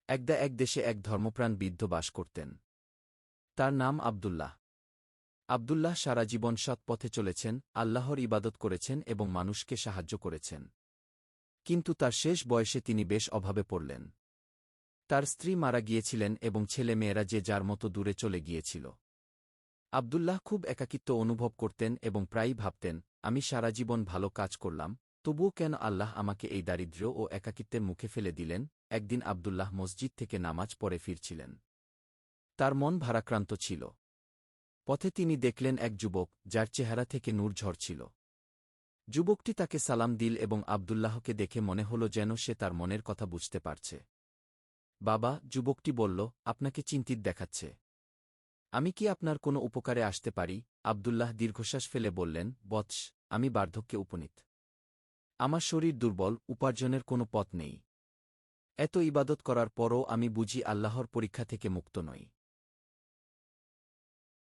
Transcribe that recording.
এক দেশে এক ধর্মপ্রাণ বৃদ্ধ বাস করতেন। তার নাম আব্দুল্লাহ। আব্দুল্লাহ সারা জীবন সৎ পথে চলেছেন, আল্লাহর ইবাদত করেছেন এবং মানুষকে সাহায্য করেছেন। কিন্তু তার শেষ বয়সে তিনি বেশ অভাবে পড়লেন। তার স্ত্রী মারা গিয়েছিলেন এবং ছেলে মেয়েরা যে যার মতো দূরে চলে গিয়েছিল। আব্দুল্লাহ খুব একাকিত্ব অনুভব করতেন এবং প্রায়ই ভাবতেন, আমি সারা জীবন ভালো কাজ করলাম, তবুও কেন আল্লাহ আমাকে এই দারিদ্র্য ও একাকিত্বের মুখে ফেলে দিলেন। একদিন আব্দুল্লাহ মসজিদ থেকে নামাজ পড়ে ফিরছিলেন। তার মন ভারাক্রান্ত ছিল। পথে তিনি দেখলেন এক যুবক, যার চেহারা থেকে নূর ঝরছিল। যুবকটি তাকে সালাম দিল এবং আব্দুল্লাহকে দেখে মনে হল যেন সে তার মনের কথা বুঝতে পারছে। বাবা, যুবকটি বলল, আপনাকে চিন্তিত দেখাচ্ছে। আমি কি আপনার কোনো উপকারে আসতে পারি? আব্দুল্লাহ দীর্ঘশ্বাস ফেলে বললেন, বৎস, আমি বার্ধক্যে উপনীত। আমার শরীর দুর্বল, উপার্জনের কোনো পথ নেই। এত ইবাদত করার পরও আমি বুঝি আল্লাহর পরীক্ষা থেকে মুক্ত নই।